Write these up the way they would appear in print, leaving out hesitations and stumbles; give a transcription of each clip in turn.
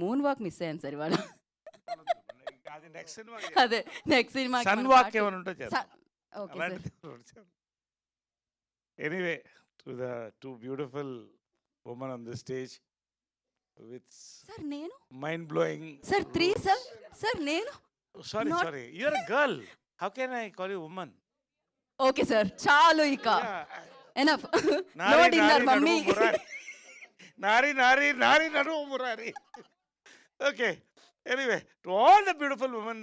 Moon walk miss అయ్యాను sir ఇవాళ. అది నెక్స్ట్ సినిమా అదే నెక్స్ట్ సినిమాకి సన్ మన వాక్ పార్టీ. ఏమైనా ఉంటే చేద్దాం ఓకే సార్. అలాంటిది. Anyway to the two beautiful women on the stage with sir నేను mind blowing sir 3 sir. Sir నేను sorry Not- sorry you are a girl how can I call you women okay sir చాలు ఇక enough. No నారి dinner నారి mummy. నడుము మురారి నారి నారి నారి నడుము Murari okay anyway to all the beautiful women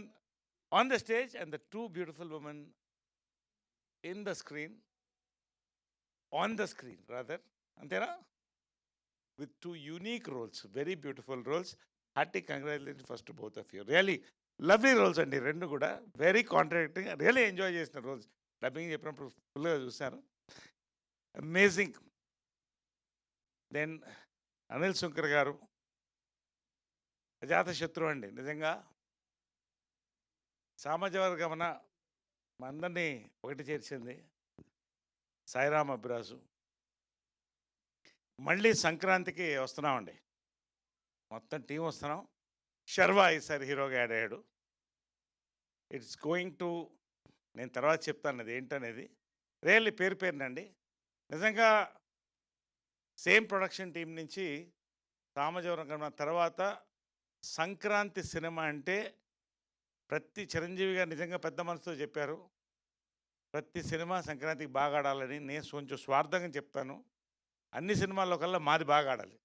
on the stage and the two beautiful women in the screen on the screen rather అంతేనా with two unique roles, very beautiful roles. Hearty congratulations first to both of you. Really lovely roles అండి రెండు కూడా very contracting really enjoy చేసిన roles dubbing చెప్పినప్పుడు ఫుల్గా చూశాను amazing. Then Anil Shankar గారు అజాత శత్రువు అండి నిజంగా. సామాజిక వర్గమన మా అందరినీ ఒకటి చేర్చింది. సాయిరామ్ అభిరాజు మళ్ళీ సంక్రాంతికి వస్తున్నామండి, మొత్తం టీం వస్తున్నాం. శర్వా ఈసారి హీరోగా యాడ్ అయ్యాడు. ఇట్స్ గోయింగ్ టు, నేను తర్వాత చెప్తాను అది ఏంటనేది. రియల్లీ పేరు పేరునండి నిజంగా. సేమ్ ప్రొడక్షన్ టీం నుంచి సామజవరం తర్వాత సంక్రాంతి సినిమా అంటే ప్రతి చిరంజీవి గారు నిజంగా పెద్ద మనసుతో చెప్పారు, ప్రతి సినిమా సంక్రాంతికి బాగా ఆడాలని. నేను కొంచెం స్వార్థంగా చెప్తాను, అన్ని సినిమాల్లో కల్లా మాది బాగా ఆడాలి,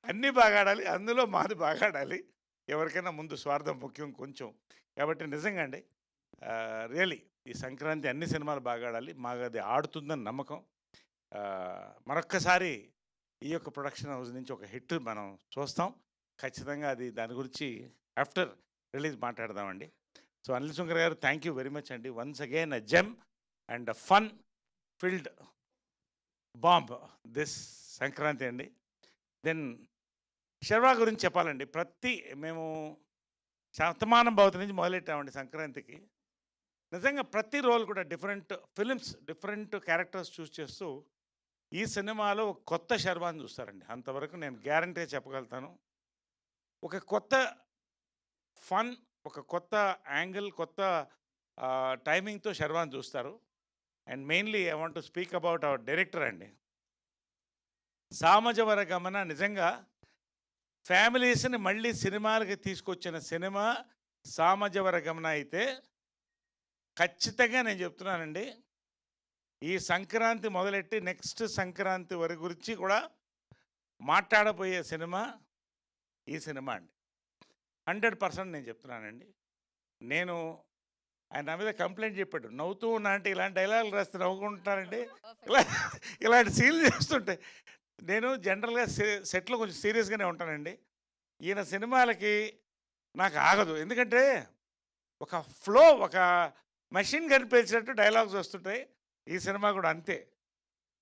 అన్నీ బాగా ఆడాలి, అందులో మాది బాగా ఆడాలి. ఎవరికైనా ముందు స్వార్థం ముఖ్యం కొంచెం. కాబట్టి నిజంగా అండి రియలీ ఈ సంక్రాంతి అన్ని సినిమాలు బాగా ఆడాలి, మాకు అది ఆడుతుందని నమ్మకం. మరొక్కసారి ఈ యొక్క ప్రొడక్షన్ హౌస్ నుంచి ఒక హిట్ మనం చూస్తాం ఖచ్చితంగా. అది దాని గురించి ఆఫ్టర్ రిలీజ్ మాట్లాడదామండి. సో అనిల్ శంకర్ గారు థ్యాంక్ యూ వెరీ మచ్ అండి. Once again a gem and fun field bomb this Sankranti అండి. దెన్ శర్వా గురించి చెప్పాలండి. మేము శతమానం భవతి నుంచి మొదలెట్టామండి సంక్రాంతికి. నిజంగా ప్రతి రోల్ కూడా డిఫరెంట్ ఫిలిమ్స్, డిఫరెంట్ క్యారెక్టర్స్ చూస్ చేస్తూ ఈ సినిమాలో ఒక కొత్త శర్వాని చూస్తారండి. అంతవరకు నేను గ్యారంటీ చెప్పగలుగుతాను. ఒక కొత్త ఫన్, ఒక కొత్త యాంగిల్, కొత్త టైమింగ్తో శర్వాని చూస్తారు. And mainly I want to speak about our director అండి. సామజవర గమన నిజంగా ఫ్యామిలీస్ని మళ్ళీ సినిమాలకి తీసుకొచ్చిన సినిమా సామజవర గమన అయితే ఖచ్చితంగా నేను చెప్తున్నానండి, ఈ సంక్రాంతి మొదలెట్టి నెక్స్ట్ సంక్రాంతి వరకు గురించి కూడా మాట్లాడబోయే సినిమా ఈ సినిమా అండి. 100% నేను చెప్తున్నానండి. నేను ఆయన నా మీద కంప్లైంట్ చెప్పాడు, నవ్వుతూ ఉన్నా అంటే ఇలాంటి డైలాగులు రాస్తే నవ్వుకుంటానండి, ఇలాంటి సీన్లు చేస్తుంటే. నేను జనరల్గా సెట్లో కొంచెం సీరియస్గానే ఉంటానండి. ఈయన సినిమాలకి నాకు ఆగదు, ఎందుకంటే ఒక ఫ్లో, ఒక మెషిన్ కనిపించినట్టు డైలాగ్స్ వస్తుంటాయి. ఈ సినిమా కూడా అంతే,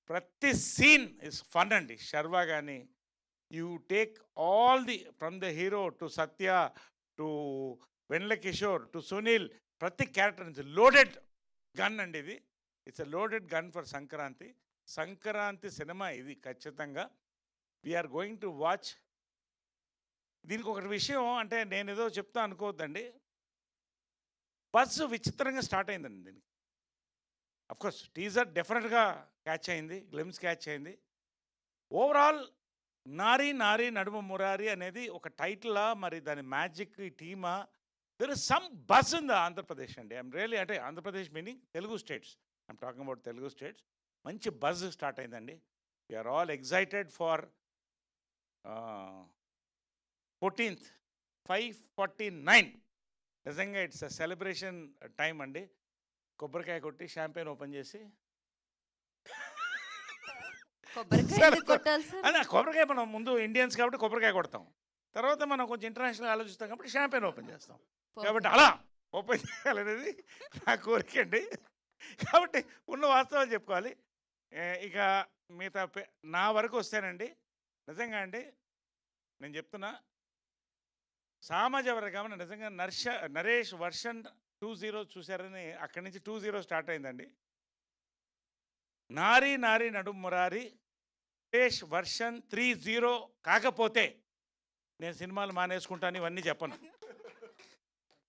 ప్రతి సీన్ ఇస్ ఫన్ అండి. శర్వా కానీ you take all the from the hero to Satya to Vennela Kishore to Sunil, ప్రతి క్యారెక్టర్ నుంచి లోడెడ్ గన్ అండి ఇది. It's a loaded gun for Sankranti. Sankranti cinema ఇది ఖచ్చితంగా. We're going to watch. దీనికి ఒకటి విషయం అంటే నేను ఏదో చెప్తా అనుకోవద్దండి, బజ్ విచిత్రంగా స్టార్ట్ అయిందండి దీనికి. అఫ్కోర్స్ టీజర్ డెఫినెట్గా క్యాచ్ అయింది, గ్లిమ్స్ క్యాచ్ అయింది. ఓవరాల్ నారీ నారీ నడుమ మురారి అనేది ఒక టైటిలా, మరి దాని మ్యాజిక్ ఈ టీమా, there is some buzz in the Andhra Pradesh అండి. ఐఎమ్ రియల్లీ, అంటే Andhra Pradesh meaning Telugu states, I'm talking about Telugu states. మంచి బజ్ స్టార్ట్ అయిందండి. We're all excited for 14th 5:49. నిజంగా ఇట్స్ అ సెలబ్రేషన్ టైం అండి. కొబ్బరికాయ కొట్టి షాంపెయిన్ ఓపెన్ చేసి కొబ్బరికాయ మనం ముందు ఇండియన్స్ కాబట్టి కొబ్బరికాయ కొడతాం, తర్వాత మనం కొంచెం ఇంటర్నేషనల్ ఆలోచిస్తాం కాబట్టి షాంపెయిన్ ఓపెన్ చేస్తాం. కాబట్టి అలా ఓపెన్ చేయాలనేది నా కోరిక అండి. కాబట్టి ఉన్న వాస్తవాలు చెప్పుకోవాలి. ఇక మిగతా నా వరకు వస్తేనండి, నిజంగా అండి నేను చెప్తున్నా, సామాజ వర్గం నిజంగా నరేష్ వర్షన్ 2.0 చూశారని అక్కడి నుంచి 2.0 స్టార్ట్ అయిందండి. నారీ నారీ నడుము మురారి వెంకటేష్ వర్షన్ 3.0 కాకపోతే నేను సినిమాలు మానేసుకుంటాను, ఇవన్నీ చెప్పను.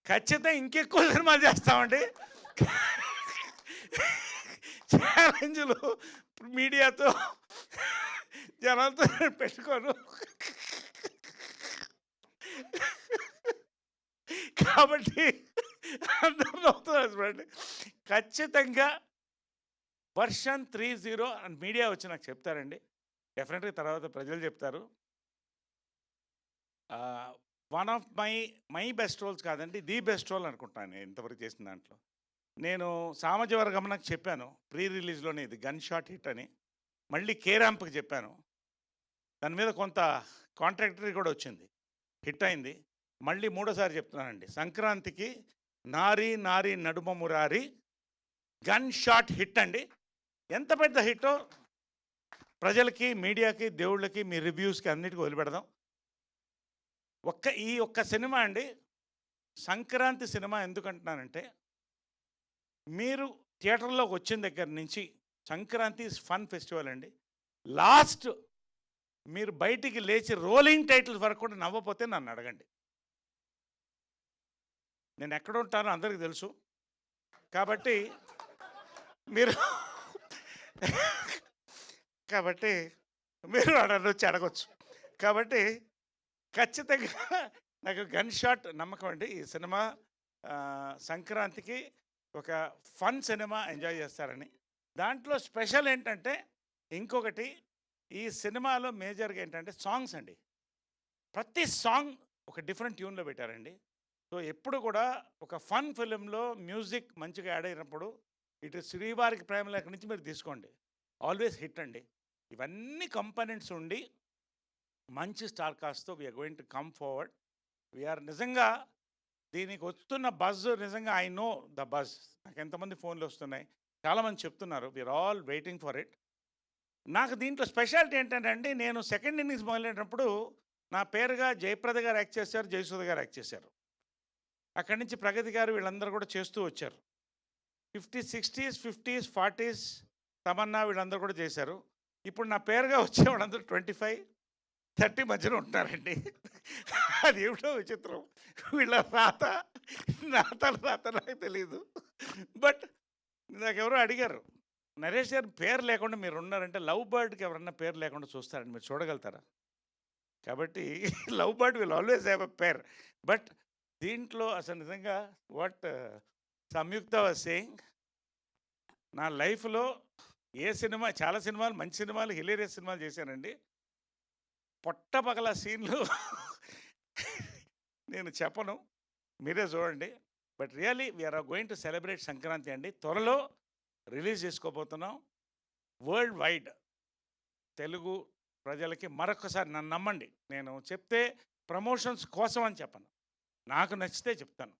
ఖచ్చితంగా ఇంకెక్కువ సినిమాలు చేస్తామండి. ఛాలెంజ్లు మీడియాతో జనాలతో నేను పెట్టుకోను. కాబట్టి అందరూ నవ్వుతున్నారు చూడండి. ఖచ్చితంగా వర్షన్ 3.0 అని మీడియా వచ్చి నాకు చెప్తారండి. డెఫినెట్గా తర్వాత ప్రజలు చెప్తారు. One of my best roles కాదండి, ది బెస్ట్ రోల్ అనుకుంటాను నేను ఇంతవరకు చేసిన దాంట్లో. నేను సామజవర గమనకు చెప్పాను ప్రీ రిలీజ్లోనే, ఇది గన్ షాట్ హిట్ అని. మళ్ళీ కే ర్యాంప్కి చెప్పాను, దాని మీద కొంత కాంట్రాక్టరీ కూడా వచ్చింది, హిట్ అయింది. మళ్ళీ మూడోసారి చెప్తున్నానండి, సంక్రాంతికి నారీ నారీ నడుమ మురారి గన్ షాట్ హిట్ అండి. ఎంత పెద్ద హిట్టో ప్రజలకి, మీడియాకి, దేవుళ్ళకి, మీ రివ్యూస్కి అన్నిటికీ వదిలిపెడదాం. ఈ ఒక్క సినిమా అండి, సంక్రాంతి సినిమా ఎందుకంటున్నానంటే, మీరు థియేటర్లోకి వచ్చిన దగ్గర నుంచి సంక్రాంతి ఫన్ ఫెస్టివల్ అండి. లాస్ట్ మీరు బయటికి లేచి రోలింగ్ టైటిల్స్ వరకు కూడా నవ్వపోతే నన్ను అడగండి. నేను ఎక్కడ ఉంటానో అందరికీ తెలుసు. కాబట్టి మీరు నన్ను వచ్చి అడగచ్చు. కాబట్టి ఖచ్చితంగా నాకు గన్ షాట్ నమ్మకం అండి. ఈ సినిమా సంక్రాంతికి ఒక ఫన్ సినిమా ఎంజాయ్ చేస్తారని. దాంట్లో స్పెషల్ ఏంటంటే, ఇంకొకటి ఈ సినిమాలో మేజర్గా ఏంటంటే సాంగ్స్ అండి. ప్రతి సాంగ్ ఒక డిఫరెంట్ ట్యూన్లో పెట్టారండి. సో ఎప్పుడు కూడా ఒక ఫన్ ఫిలింలో మ్యూజిక్ మంచిగా యాడ్ అయినప్పుడు, ఇటు శ్రీవారికి ప్రేమలేఖ నుంచి మీరు తీసుకోండి, ఆల్వేస్ హిట్ అండి. ఇవన్నీ కంపోనెంట్స్ ఉండి మంచి స్టార్ కాస్ట్తో we're going to come forward. We're నిజంగా దీనికి వస్తున్న బజ్, నిజంగా ఐ నో ద బజ్. నాకు ఎంతమంది ఫోన్లు వస్తున్నాయి, చాలామంది చెప్తున్నారు, we're all waiting for it. నాకు దీంట్లో స్పెషాలిటీ ఏంటంటే అండి, నేను సెకండ్ ఇన్నింగ్స్ మొదలైనప్పుడు నా పేరుగా జయప్రద గారు యాక్ట్ చేశారు, జయసుధ గారు యాక్ట్ చేశారు. అక్కడి నుంచి ప్రగతి గారు వీళ్ళందరూ కూడా చేస్తూ వచ్చారు. 50s, 60s, 50s, 40s Tamannaah వీళ్ళందరూ కూడా చేశారు. ఇప్పుడు నా పేరుగా వచ్చే వాళ్ళందరూ 25, 30 మధ్యలో ఉంటున్నారండి. అది ఏమిటో విచిత్రం, వీళ్ళ రాత నాకు తెలీదు. బట్ నాకెవరో అడిగారు, నరేష్ గారు పేరు లేకుండా మీరు ఉన్నారంటే, లవ్ బర్డ్కి ఎవరన్నా పేరు లేకుండా చూస్తారండి, మీరు చూడగలుగుతారా? కాబట్టి love bird will always have a pair. But దీంట్లో అసలు నిజంగా వాట్ సంయుక్త వాజ్ సేయింగ్, నా లైఫ్లో ఏ సినిమా, చాలా సినిమాలు, మంచి సినిమాలు, హిలేరియస్ సినిమాలు చేశానండి. పొట్టపగల సీన్లు నేను చెప్పను, మీరే చూడండి. But really we're going to celebrate Sankranti అండి. త్వరలో రిలీజ్ చేసుకోబోతున్నాం వరల్డ్ వైడ్. తెలుగు ప్రజలకి మరొకసారి నన్ను నమ్మండి, నేను చెప్తే ప్రమోషన్స్ కోసం అని చెప్పను, నాకు నచ్చితే చెప్తాను.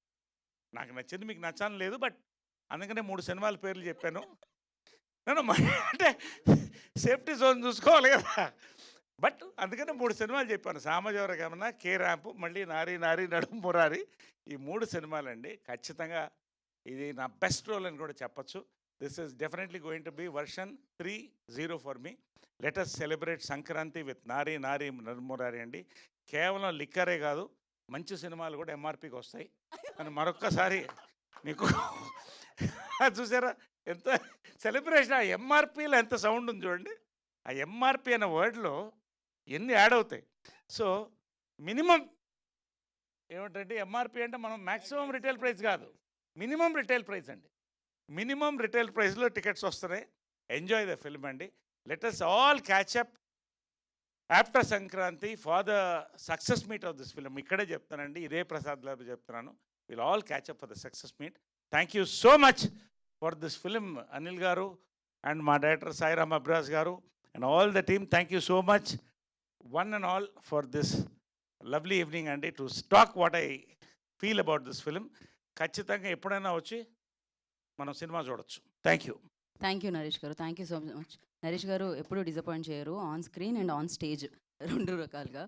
నాకు నచ్చింది మీకు నచ్చాలని లేదు, బట్ అందుకనే 3 సినిమాల పేర్లు చెప్పాను. నేను అంటే సేఫ్టీ జోన్ చూసుకోవాలి కదా. బట్ అందుకనే 3 సినిమాలు చెప్పాను, సామజవర గమన, కే ర్యాంప్, మళ్ళీ నారీ నారీ నడుము మురారి. ఈ 3 సినిమాలండి. ఖచ్చితంగా ఇది నా బెస్ట్ రోల్ అని కూడా చెప్పచ్చు. This is definitely going to be version 3.0 for me. Let us celebrate Sankranti with Naari Naari నడుము మురారి అండి. కేవలం లిక్కరే కాదు, మంచి సినిమాలు కూడా ఎంఆర్పికి వస్తాయి అని మరొక్కసారి మీకు చూసారా ఎంత సెలబ్రేషన్. ఆ ఎంఆర్పిలో ఎంత సౌండ్ ఉంది చూడండి. ఆ ఎంఆర్పి అనే వర్డ్లో ఎన్ని యాడ్ అవుతాయి. సో మినిమం ఏమిటంటే, ఎంఆర్పి అంటే మనం మ్యాక్సిమం రిటైల్ ప్రైస్ కాదు, మినిమం రిటైల్ ప్రైస్ అండి. మినిమం రిటైల్ ప్రైస్లో టికెట్స్ వస్తున్నాయి. ఎంజాయ్ ద ఫిల్మ్ అండి. Let us all catch up after Sankranti for the success meet of this film. ఇక్కడే చెప్తానండి, ఇదే ప్రసాద్ లాబ్ చెప్తున్నాను, will all catch up for the success meet. Thank you so much for this film Anil గారు and మా director Sairam Abraj గారు and all the team. Thank you so much one and all for this lovely evening అండి, to talk what I feel about this film. ఖచ్చితంగా ఎప్పుడైనా వచ్చి మనం cinema చూడొచ్చు. Thank you. Thank you Naresh గారు, thank you so much. Naresh గారు ఎప్పుడూ disappoint చేయరు, on screen and on stage 2 రకాలుగా.